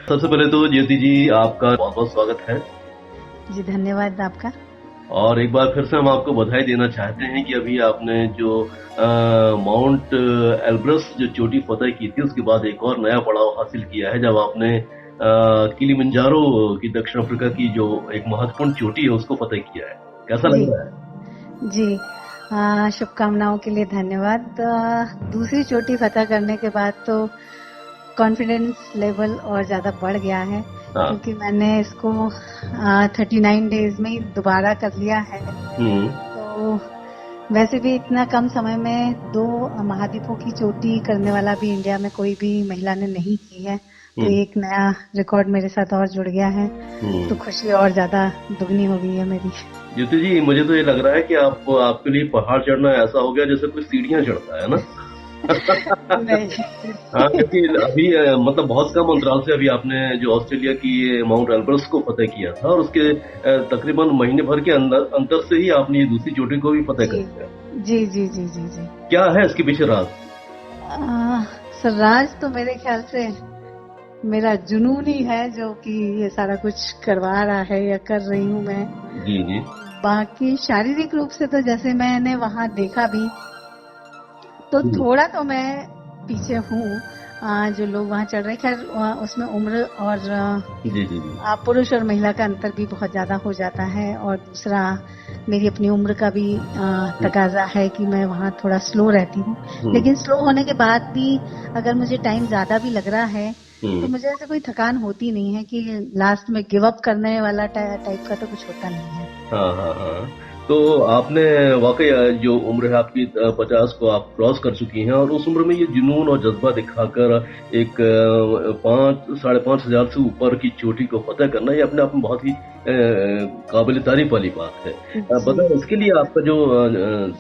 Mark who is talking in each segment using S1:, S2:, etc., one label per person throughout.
S1: सबसे पहले तो ज्योति जी आपका बहुत बहुत स्वागत है।
S2: जी धन्यवाद आपका।
S1: और एक बार फिर से हम आपको बधाई देना चाहते हैं कि अभी आपने जो माउंट एल्ब्रस जो चोटी फतेह की थी, उसके बाद एक और नया पड़ाव हासिल किया है जब आपने किलिमंजारो की दक्षिण अफ्रीका की जो एक महत्वपूर्ण चोटी है उसको फतेह किया है। कैसा
S2: जी
S1: लग रहा है?
S2: जी शुभकामनाओं के लिए धन्यवाद। दूसरी चोटी फतह करने के बाद तो कॉन्फिडेंस लेवल और ज़्यादा बढ़ गया है,
S1: हाँ।
S2: क्योंकि मैंने इसको 39 डेज में ही दोबारा कर लिया है।
S1: हम्म।
S2: तो वैसे भी इतना कम समय में 2 महाद्वीपों की चोटी करने वाला भी इंडिया में कोई भी महिला ने नहीं की है। तो
S1: हम्म।
S2: एक नया रिकॉर्ड मेरे साथ और जुड़ गया है, तो
S1: हम्म।
S2: खुशी और ज़्यादा दुगनी हो गई है मेरी।
S1: ज्योति जी, मुझे तो ये लग रहा है कि आपके लिए पहाड़ चढ़ना ऐसा हो गया जैसे कोई सीढ़ियां चढ़ता है ना।
S2: नहीं।
S1: हाँ, क्योंकि अभी मतलब बहुत कम अंतराल से अभी आपने जो ऑस्ट्रेलिया की ये माउंट एल्ब्रस को फतेह किया था, और उसके तकरीबन महीने भर के अंतर से ही आपने ये दूसरी चोटी को भी फतेह कर
S2: जी
S1: लिया।
S2: जी जी जी जी जी।
S1: क्या है इसके पीछे राज?
S2: सर, राज तो मेरे ख्याल से मेरा जुनून ही है, जो कि ये सारा कुछ करवा रहा है या कर रही हूँ मैं।
S1: जी जी।
S2: बाकी शारीरिक रूप से तो जैसे मैंने वहाँ देखा भी, तो
S1: हम्म।
S2: थोड़ा तो मैं पीछे हूँ। जो लोग वहाँ चढ़ रहे हैं, खैर उसमें उम्र और
S1: जी जी जी।
S2: पुरुष और महिला का अंतर भी बहुत ज्यादा हो जाता है, और दूसरा मेरी अपनी उम्र का भी तकाजा है कि मैं वहाँ थोड़ा स्लो रहती हूँ।
S1: हम्म।
S2: लेकिन स्लो होने के बाद भी अगर मुझे टाइम ज्यादा भी लग रहा है, तो
S1: हम्म।
S2: मुझे ऐसे कोई थकान होती नहीं है कि लास्ट में गिव अप करने वाला टाइप का तो कुछ होता नहीं है।
S1: हाँ हाँ हाँ। तो आपने वाकई जो उम्र है आपकी 50 को आप क्रॉस कर चुकी हैं, और उस उम्र में ये जुनून और जज्बा दिखाकर एक 5,500 से ऊपर की चोटी को फतेह करना, ये अपने आप में बहुत ही काबिल तारीफ वाली बात है।
S2: जी
S1: बताएं, इसके लिए
S2: धन्यवाद।
S1: आपका जो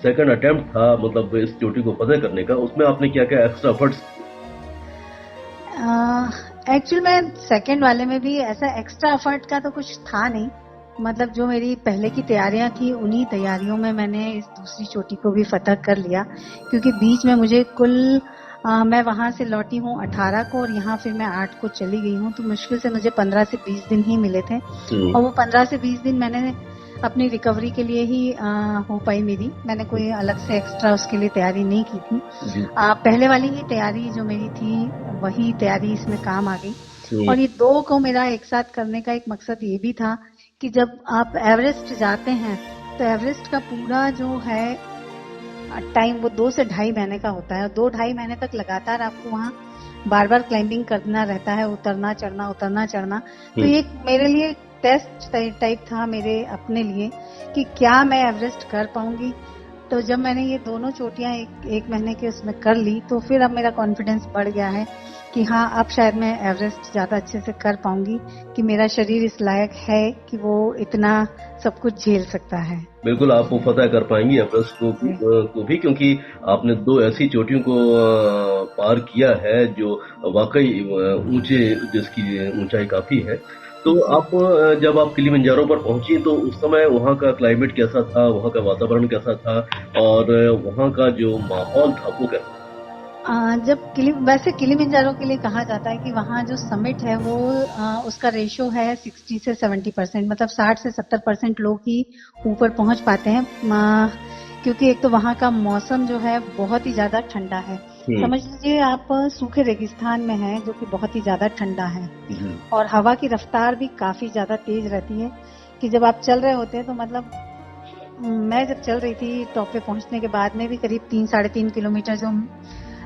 S1: सेकंड अटेम्प्ट था, मतलब इस चोटी को फतेह करने का, उसमें आपने क्या क्या एक्स्ट्रा एफर्ट्स?
S2: एक्चुअल में सेकंड वाले में भी ऐसा एक्स्ट्रा एफर्ट का तो कुछ था नहीं। मतलब जो मेरी पहले की तैयारियां थी, उन्हीं तैयारियों में मैंने इस दूसरी चोटी को भी फतह कर लिया, क्योंकि बीच में मुझे कुल मैं वहां से लौटी हूँ 18 को, और यहाँ फिर मैं 8 को चली गई हूँ, तो मुश्किल से मुझे 15 से 20 दिन ही मिले थे। और वो 15 से 20 दिन मैंने अपनी रिकवरी के लिए ही हो पाई मेरी। मैंने कोई अलग से एक्स्ट्रा उसके लिए तैयारी नहीं की थी।
S1: जी।
S2: पहले वाली ही तैयारी जो मेरी थी, वही तैयारी इसमें काम आ गई।
S1: हम्म।
S2: और ये 2 को मेरा एक साथ करने का एक मकसद ये भी था कि जब आप एवरेस्ट जाते हैं, तो एवरेस्ट का पूरा जो है टाइम वो 2 से ढाई महीने का होता है, और 2-2.5 महीने तक लगातार आपको वहाँ बार बार क्लाइंबिंग करना रहता है, उतरना चढ़ना उतरना चढ़ना। तो
S1: हम्म।
S2: ये मेरे लिए टेस्ट टाइप था मेरे अपने लिए, कि क्या मैं एवरेस्ट कर पाऊंगी। तो जब मैंने ये दोनों चोटियां एक महीने के उसमें कर ली, तो फिर अब मेरा कॉन्फिडेंस बढ़ गया है कि हाँ, अब शायद मैं एवरेस्ट ज्यादा अच्छे से कर पाऊंगी, कि मेरा शरीर इस लायक है कि वो इतना सब कुछ झेल सकता है।
S1: बिल्कुल, आप वो फतह कर पाएंगी एवरेस्ट
S2: जी
S1: को भी, क्योंकि आपने 2 ऐसी चोटियों को पार किया है जो वाकई ऊंचे, जिसकी ऊंचाई काफी है। तो
S2: जी।
S1: आप जब आप किलिमंजारो पर पहुंची, तो उस समय वहाँ का क्लाइमेट कैसा था, वहाँ का वातावरण कैसा था, और वहाँ का जो माहौल था वो कैसा था?
S2: जब वैसे किलिमंजारो के लिए कहा जाता है कि वहाँ जो समिट है वो उसका रेशो है 60 से 70%, मतलब 60 से 70% लोग ही ऊपर पहुंच पाते हैं। क्योंकि एक तो वहाँ का मौसम जो है बहुत ही ज्यादा ठंडा है।
S1: हम्म।
S2: समझ लीजिए आप सूखे रेगिस्तान में हैं, जो कि बहुत ही ज्यादा ठंडा है।
S1: जी।
S2: और हवा की रफ्तार भी काफी ज्यादा तेज रहती है, कि जब आप चल रहे होते हैं तो मतलब मैं जब चल रही थी टॉप पे पहुंचने के बाद में भी करीब 3-3.5 किलोमीटर, जो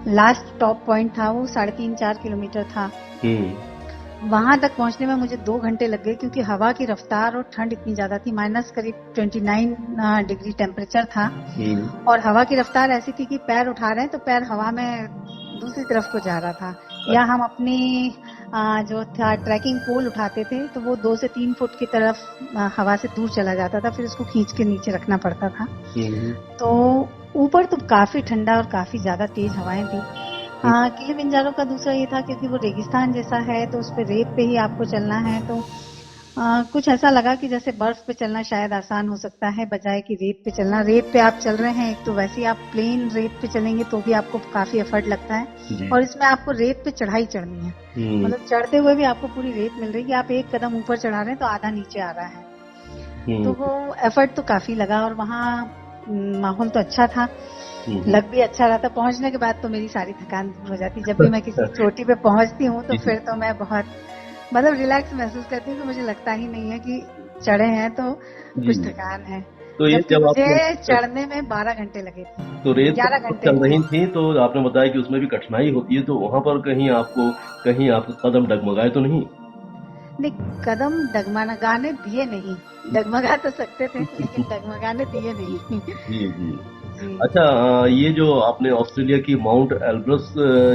S2: लास्ट टॉप पॉइंट था वो 3.5-4 किलोमीटर था।
S1: हम्म।
S2: वहां तक पहुंचने में मुझे 2 घंटे लग गए, क्योंकि हवा की रफ्तार और ठंड इतनी ज्यादा थी। माइनस करीब 29 डिग्री टेम्परेचर था,
S1: हम्म।
S2: और हवा की रफ्तार ऐसी थी कि पैर उठा रहे हैं तो पैर हवा में दूसरी तरफ को जा रहा था। या हम अपनी जो था ट्रैकिंग पोल उठाते थे, तो वो 2 से 3 फुट की तरफ हवा से दूर चला जाता था, फिर उसको खींच के नीचे रखना पड़ता था।
S1: हम्म।
S2: तो ऊपर तो काफी ठंडा और काफी ज्यादा तेज हवाएं थी। किलिमंजारो का दूसरा ये था, क्योंकि वो रेगिस्तान जैसा है, तो उस पे रेत पे ही आपको चलना है, तो कुछ ऐसा लगा कि जैसे बर्फ पे चलना शायद आसान हो सकता है बजाय कि रेत पे चलना। रेत पे आप चल रहे हैं, एक तो वैसे ही आप प्लेन रेत पे चलेंगे तो भी आपको काफी एफर्ट लगता है,
S1: जी।
S2: और इसमें आपको रेत पे चढ़ाई चढ़नी है।
S1: हम्म।
S2: मतलब चढ़ते हुए भी आपको पूरी रेत मिल रही है कि आप एक कदम ऊपर चढ़ा रहे हैं तो आधा नीचे आ रहा है। तो
S1: हम्म।
S2: वो एफर्ट तो काफी लगा, और वहाँ माहौल तो अच्छा था,
S1: हम्म।
S2: लग भी अच्छा रहा था। पहुंचने के बाद तो मेरी सारी थकान दूर हो जाती। जब भी मैं किसी चोटी पे पहुंचती हूँ तो
S1: जी।
S2: फिर तो मैं बहुत मतलब रिलैक्स महसूस करती हूँ कि मुझे लगता ही नहीं है कि चढ़े हैं तो
S1: जी।
S2: कुछ थकान है।
S1: तो ये
S2: जबकि
S1: जब
S2: मुझे
S1: आपने
S2: चढ़ने में 12 घंटे लगे थे,
S1: तो रेत पर
S2: 11
S1: जब
S2: घंटे
S1: चल
S2: थे।
S1: रही थी तो आपने बताया कि उसमें भी कठिनाई होती है, तो वहां पर कहीं आपका कदम डगमगाए तो नहीं?
S2: नहीं, कदम डगमगाने दिए नहीं। डगमगा तो सकते थे लेकिन डगमगाने दिए नहीं।
S1: जी, जी।
S2: जी
S1: अच्छा, ये जो आपने ऑस्ट्रेलिया की माउंट एल्ब्रस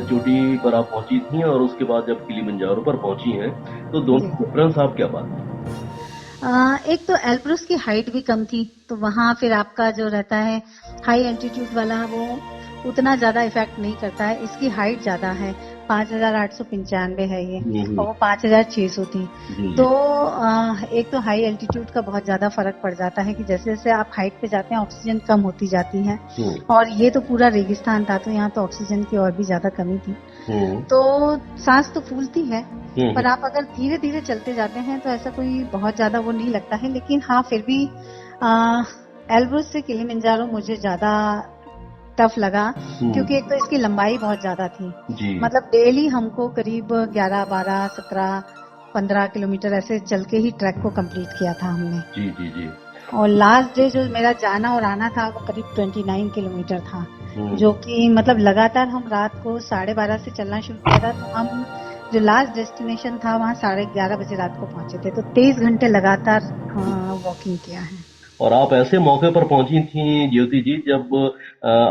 S1: चोटी पर आप पहुंची थी और उसके बाद जब किलिमंजारो पर पहुंची हैं, तो
S2: जी।
S1: दोनों डिफरेंस आप क्या पाते हैं?
S2: एक तो एल्ब्रुस की हाइट भी कम थी, तो वहाँ फिर आपका जो रहता है हाई एल्टीट्यूड वाला, वो उतना ज्यादा इफेक्ट नहीं करता है। इसकी हाइट ज्यादा है, 5,895 है ये,
S1: हम्म।
S2: और वो 5,600 थी।
S1: जी,
S2: तो
S1: जी।
S2: एक तो हाई एल्टीट्यूड का बहुत ज्यादा फर्क पड़ जाता है कि जैसे जैसे आप हाइट पे जाते हैं ऑक्सीजन कम होती जाती है,
S1: हम्म।
S2: और ये तो पूरा रेगिस्तान था तो यहाँ तो ऑक्सीजन की और भी ज्यादा कमी थी।
S1: हम्म।
S2: तो सांस तो फूलती है,
S1: हम्म।
S2: पर आप अगर धीरे धीरे चलते जाते हैं तो ऐसा कोई बहुत ज्यादा वो नहीं लगता है। लेकिन हाँ, फिर भी एल्ब्रुस से किलिमंजारो मुझे ज्यादा टफ लगा,
S1: हम्म।
S2: क्योंकि एक तो इसकी लंबाई बहुत ज्यादा थी।
S1: जी।
S2: मतलब डेली हमको करीब 11, 12, 17, 15 किलोमीटर ऐसे चल के ही ट्रैक को कंप्लीट किया था हमने।
S1: जी, जी, जी।
S2: और लास्ट डे जो मेरा जाना और आना था वो करीब 29 किलोमीटर था,
S1: हम्म।
S2: जो कि मतलब लगातार हम रात को 12:30 से चलना शुरू किया था, तो हम जो लास्ट डेस्टिनेशन था वहाँ 11:30 बजे रात को पहुंचे थे। तो 23 घंटे लगातार वॉकिंग किया है।
S1: और आप ऐसे मौके पर पहुंची थी ज्योति जी जब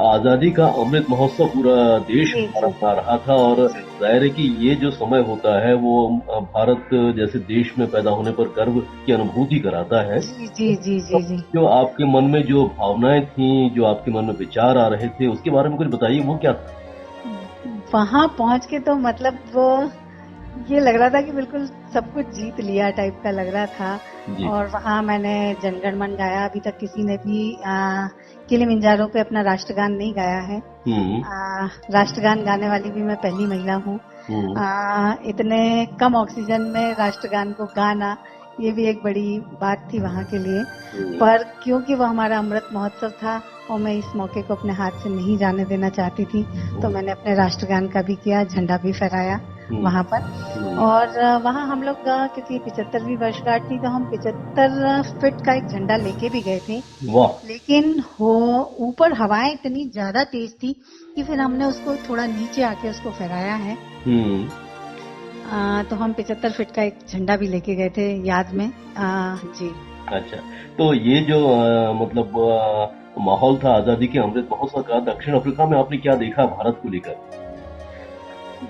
S1: आजादी का अमृत महोत्सव पूरा देश
S2: जी
S1: हमारा
S2: जी
S1: मना रहा था, और
S2: जी
S1: जाहिर है कि ये जो समय होता है वो भारत जैसे देश में पैदा होने पर गर्व की अनुभूति कराता है।
S2: जी जी जी
S1: तो
S2: जी जी।
S1: जो आपके मन में जो भावनाएं थी, जो आपके मन में विचार आ रहे थे, उसके बारे में कुछ बताइए, वो क्या था?
S2: वहां पहुंच के तो मतलब वो ये लग रहा था कि बिल्कुल सब कुछ जीत लिया टाइप का लग रहा था।
S1: जी।
S2: और वहां मैंने जनगण मन गाया। अभी तक किसी ने भी किलिमंजारो पे अपना राष्ट्रगान नहीं गाया है।
S1: हम्म।
S2: राष्ट्रगान गाने वाली भी मैं पहली महिला हूँ।
S1: हम्म।
S2: इतने कम ऑक्सीजन में राष्ट्रगान को गाना, ये भी एक बड़ी बात थी वहाँ के लिए।
S1: हम्म।
S2: पर क्योंकि वो हमारा अमृत महोत्सव था और मैं इस मौके को अपने हाथ से नहीं जाने देना चाहती थी, तो मैंने अपने राष्ट्रगान का भी किया, झंडा भी फहराया
S1: हम्म।
S2: वहाँ पर।
S1: हम्म।
S2: और वहाँ हम लोग क्योंकि 75वीं वर्षगांठ थी तो हम 75 फीट का एक झंडा लेके भी गए थे।
S1: वाह।
S2: लेकिन हो ऊपर हवाएं इतनी ज्यादा तेज थी कि फिर हमने उसको थोड़ा नीचे आके उसको फहराया है।
S1: हम्म।
S2: तो हम 75 फीट का एक झंडा भी लेके गए थे याद में। जी।
S1: अच्छा, तो ये जो मतलब माहौल था आजादी के अमृत महोत्सव का, दक्षिण अफ्रीका में आपने क्या देखा भारत को लेकर?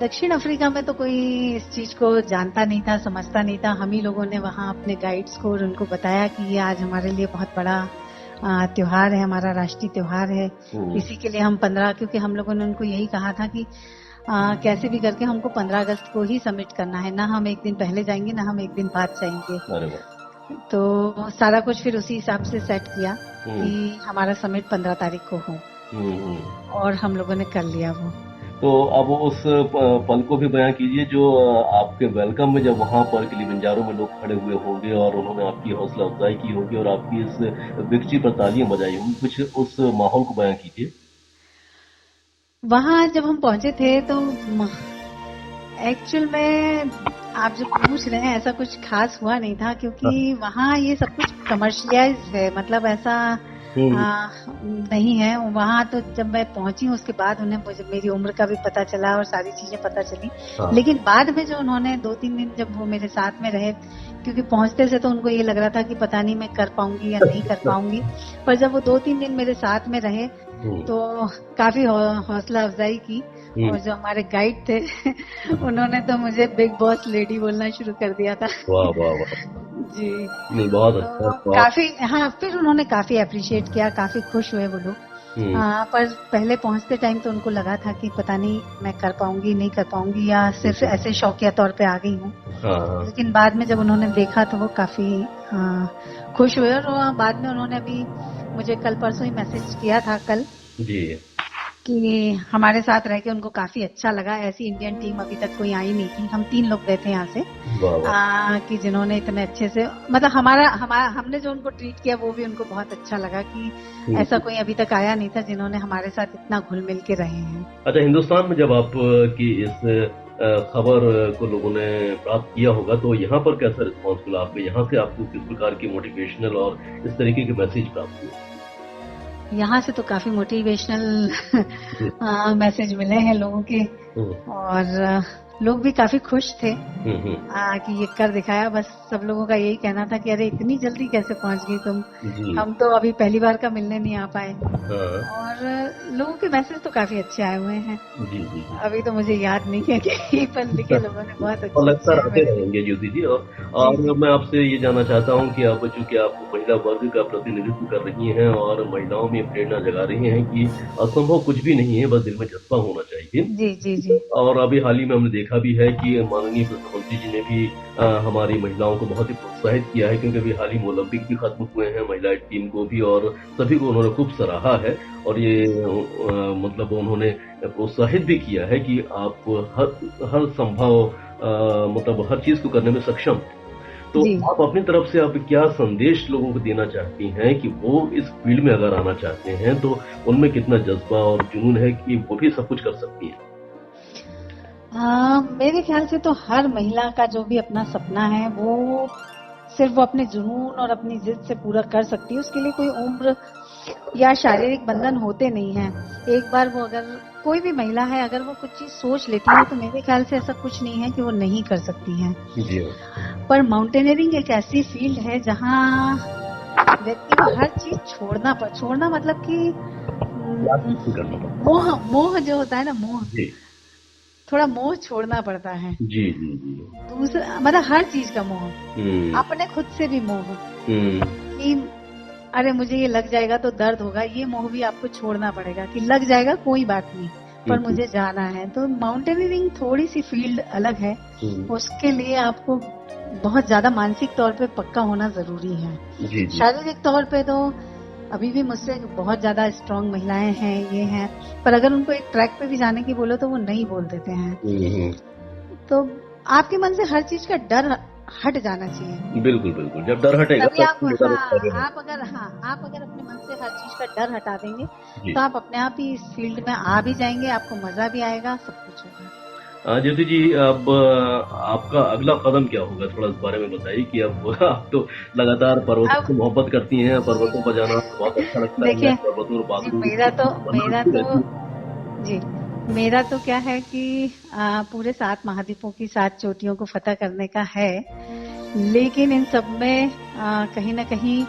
S2: दक्षिण अफ्रीका में तो कोई इस चीज को जानता नहीं था, समझता नहीं था। हम ही लोगों ने वहाँ अपने गाइड्स को और उनको बताया कि ये आज हमारे लिए बहुत बड़ा त्योहार है, हमारा राष्ट्रीय त्योहार है। इसी के लिए हम 15, क्योंकि हम लोगों ने उनको यही कहा था कि कैसे भी करके हमको 15 अगस्त को ही सबमिट करना है, ना हम एक दिन पहले जाएंगे ना हम एक दिन बाद जाएंगे।
S1: अरे वाह।
S2: तो सारा कुछ फिर उसी हिसाब से सेट किया
S1: हम्म।
S2: कि हमारा सबमिट 15 तारीख को हो, और हम लोगों ने कर लिया वो।
S1: तो अब उस पल को भी बयां कीजिए जो आपके वेलकम में जब वहां पर किलिमंजारो में लोग खड़े हुए होंगे और उन्होंने आपकी हौसला अफजाई की होगी और आपकी इस विक्ट्री पर तालियां बजाई होंगी, कुछ उस माहौल को बयां कीजिए।
S2: वहां जब हम पहुंचे थे तो एक्चुअल में आप जो पूछ रहे हैं ऐसा कुछ खास हुआ नहीं था, क्योंकि वहाँ ये सब कुछ कमर्शियलाइज है। मतलब ऐसा
S1: हम्म।
S2: नहीं है वहाँ। तो जब मैं पहुंची हूँ उसके बाद उन्हें मुझे मेरी उम्र का भी पता चला और सारी चीजें पता चली।
S1: हाँ।
S2: लेकिन बाद में जो उन्होंने 2-3 दिन जब वो मेरे साथ में रहे, क्योंकि पहुंचते से तो उनको ये लग रहा था कि पता नहीं मैं कर पाऊंगी या नहीं कर पाऊंगी, पर जब वो 2-3 दिन मेरे साथ में रहे तो काफी हौसला अफजाई की। और जो हमारे गाइड थे उन्होंने तो मुझे बिग बॉस लेडी बोलना शुरू कर दिया था।
S1: वाह, वाह, वाह।
S2: जी।
S1: नहीं, बहुत अच्छा।
S2: तो
S1: तो आप
S2: काफी, हाँ, फिर उन्होंने काफी अप्रिशिएट किया, काफी खुश हुए वो लोग। पर पहले पहुंचते टाइम तो उनको लगा था कि पता नहीं मैं कर पाऊंगी नहीं कर पाऊंगी या सिर्फ ऐसे शौकिया तौर पे आ गई हूँ। लेकिन बाद में जब उन्होंने देखा तो वो काफी खुश हुए और बाद में उन्होंने अभी मुझे कल परसों ही मैसेज किया था कल
S1: जी
S2: कि हमारे साथ रह के उनको काफी अच्छा लगा। ऐसी इंडियन टीम अभी तक कोई आई नहीं थी। हम 3 लोग गए थे यहाँ से कि जिन्होंने इतने अच्छे से मतलब हमने जो उनको ट्रीट किया वो भी उनको बहुत अच्छा लगा कि ऐसा कोई अभी तक आया नहीं था जिन्होंने हमारे साथ इतना घुल मिल के रहे हैं।
S1: अच्छा, हिंदुस्तान में जब आप की इस खबर को लोगों ने प्राप्त किया होगा तो यहाँ पर कैसा रिस्पॉन्स मिला आपको? यहाँ से आपको किस प्रकार की मोटिवेशनल और इस तरीके के मैसेज प्राप्त हुए?
S2: यहाँ से तो काफी मोटिवेशनल मैसेज मिले हैं लोगों के और लोग भी काफी खुश थे कि ये कर दिखाया। बस सब लोगों का यही कहना था कि अरे इतनी जल्दी कैसे पहुंच गई तुम, हम तो अभी पहली बार का मिलने नहीं आ पाए। और लोगों के मैसेज तो काफी अच्छे आए हुए हैं। अभी तो मुझे याद नहीं है कि पर लिखे लोगों ने बहुत अच्छे
S1: आते रहेंगे ज्योति जी। और मैं आपसे ये जानना चाहता हूँ कि आप चूंकि आप महिला वर्ग का प्रतिनिधित्व कर रही हैं और महिलाओं में प्रेरणा जगा रही हैं कि असंभव कुछ भी नहीं है, बस दिल में जज्बा होना चाहिए।
S2: जी जी जी।
S1: और अभी हाल ही में हमने देखा भी है कि माननीय प्रधानमंत्री जी ने भी हमारी महिलाओं को बहुत ही प्रोत्साहित किया है, क्योंकि अभी हाल ही में ओलंपिक भी खत्म हुए हैं, महिला टीम को भी और सभी को उन्होंने खूब सराहा है। और ये मतलब उन्होंने प्रोत्साहित भी किया है कि आप हर संभव मतलब हर चीज को करने में सक्षम। तो आप अपनी तरफ से आप क्या संदेश लोगों को देना चाहती हैं कि वो इस फील्ड में अगर आना चाहते हैं तो उनमें कितना जज्बा और जुनून है कि वो भी सब कुछ कर सकती हैं?
S2: मेरे ख्याल से तो हर महिला का जो भी अपना सपना है वो सिर्फ वो अपने जुनून और अपनी जिद से पूरा कर सकती है। उसके लिए कोई उम्र या शारीरिक बंधन होते नहीं है। एक बार वो अगर कोई भी महिला है अगर वो कुछ चीज सोच लेती है तो मेरे ख्याल से ऐसा कुछ नहीं है कि वो नहीं कर सकती है। पर माउंटेनियरिंग एक ऐसी फील्ड है जहाँ व्यक्ति को हर चीज छोड़ना मतलब कि मोह जो होता है ना, मोह थोड़ा मोह छोड़ना पड़ता है।
S1: जी जी जी।
S2: दूसरा मतलब हर चीज का मोह, अपने खुद से भी मोह कि अरे मुझे ये लग जाएगा तो दर्द होगा, ये मोह भी आपको छोड़ना पड़ेगा कि लग जाएगा कोई बात नहीं पर मुझे जाना है। तो माउंटेनियरिंग थोड़ी सी फील्ड अलग है। उसके लिए आपको बहुत ज्यादा मानसिक तौर पे पक्का होना जरूरी है। शारीरिक तौर पे तो अभी भी मुझसे बहुत ज्यादा स्ट्रांग महिलाएं हैं, ये हैं, पर अगर उनको एक ट्रैक पे भी जाने की बोलो तो वो नहीं बोल देते हैं। तो आपके मन से हर चीज का डर हट जाना चाहिए।
S1: बिल्कुल बिल्कुल, जब डर हटेगा
S2: तभी आप अगर अपने मन से हर चीज का डर हटा देंगे तो आप अपने आप ही इस फील्ड में आ भी जाएंगे, आपको मजा भी आएगा, सब कुछ होगा।
S1: ज्योति जी, अब आपका अगला कदम क्या होगा, थोड़ा इस बारे में बताइए कि अब आप तो लगातार पर्वतों से मोहब्बत करती हैं, पर्वतों पर जाना बहुत अच्छा लगता है। पर्वतों
S2: पर मेरा तो क्या है कि पूरे 7 महाद्वीपों की 7 चोटियों को फतह करने का है, लेकिन इन सब में कहीं ना कहीं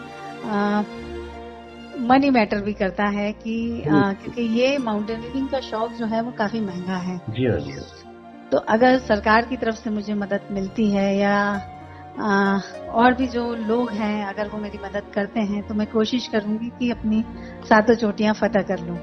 S2: मनी मैटर भी करता है कि क्योंकि ये माउंटेनियरिंग का शौक जो है वो काफी महंगा है।
S1: जी हाँ जी।
S2: तो अगर सरकार की तरफ से मुझे मदद मिलती है या और भी जो लोग हैं अगर वो मेरी मदद करते हैं तो मैं कोशिश करूंगी कि अपनी 7 चोटियां फतह कर लूं।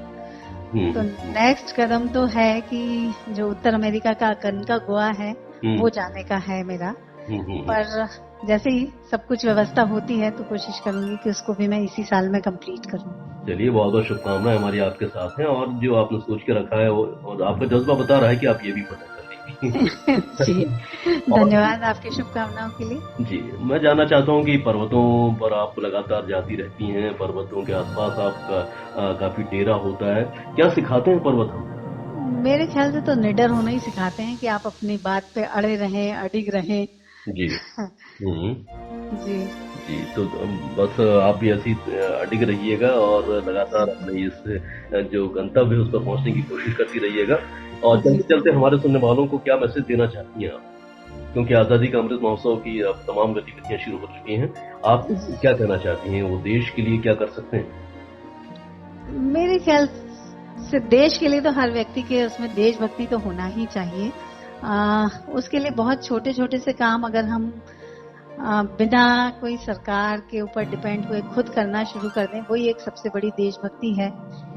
S2: तो नेक्स्ट कदम तो है कि जो उत्तर अमेरिका का कनका गोवा है वो जाने का है मेरा। पर जैसे ही सब कुछ व्यवस्था होती है तो कोशिश करूंगी कि उसको भी मैं इसी साल में कंप्लीट करूं।
S1: चलिए, बहुत बहुत शुभकामनाएं हमारी आपके साथ हैं और जो आपने सोच के रखा है वो और आपका जज्बा बता रहा है कि आप ये भी पता कर लेंगे।
S2: जी, धन्यवाद आपकी शुभकामनाओं के लिए।
S1: जी, मैं जानना चाहता हूँ कि पर्वतों पर आप लगातार जाती रहती हैं, पर्वतों के आसपास आपका काफी डेरा होता है, क्या सिखाते हैं पर्वत हम?
S2: मेरे ख्याल से तो निडर होना ही सिखाते हैं कि आप अपनी बात पे अड़े रहें, अडिग रहें।
S1: जी
S2: जी
S1: जी। तो बस आप भी ऐसी अडिग रहिएगा और लगातार अपने इस जो गंतव्य है उस पर पहुंचने की कोशिश करती रहिएगा। और चलते चलते हमारे सुनने वालों को क्या मैसेज देना चाहती हैं आप, क्योंकि आजादी का अमृत महोत्सव की अब तमाम गतिविधियां शुरू हो चुकी हैं, आप क्या कहना चाहती हैं, वो देश के लिए क्या कर सकते हैं?
S2: मेरे ख्याल से देश के लिए तो हर व्यक्ति के उसमें देशभक्ति तो होना ही चाहिए। उसके लिए बहुत छोटे छोटे से काम अगर हम बिना कोई सरकार के ऊपर डिपेंड हुए खुद करना शुरू कर दें, वही एक सबसे बड़ी देशभक्ति है।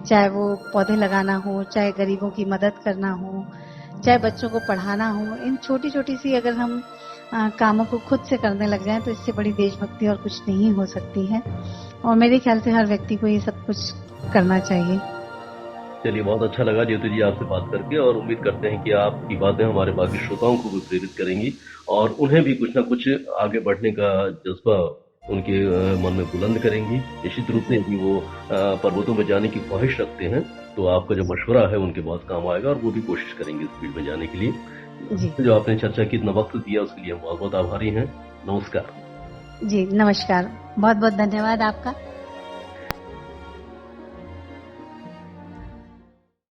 S2: चाहे वो पौधे लगाना हो, चाहे गरीबों की मदद करना हो, चाहे बच्चों को पढ़ाना हो, इन छोटी छोटी सी अगर हम कामों को खुद से करने लग जाएं तो इससे बड़ी देशभक्ति और कुछ नहीं हो सकती है। और मेरे ख्याल से हर व्यक्ति को ये सब कुछ करना चाहिए।
S1: चलिए, बहुत अच्छा लगा ज्योति जी आपसे बात करके, और उम्मीद करते हैं कि आपकी बातें हमारे बाकी श्रोताओं को भी प्रेरित करेंगी और उन्हें भी कुछ ना कुछ आगे बढ़ने का जज्बा उनके मन में बुलंद करेंगी। निश्चित रूप से यदि वो पर्वतों में जाने की ख्वाहिश रखते हैं तो आपका जो मशवरा है उनके बहुत काम आएगा और वो भी कोशिश करेंगे इस फील्ड में जाने के लिए।
S2: जी,
S1: जो आपने चर्चा की, इतना वक्त दिया, उसके लिए हम बहुत बहुत आभारी हैं। नमस्कार।
S2: जी, नमस्कार। बहुत बहुत धन्यवाद आपका।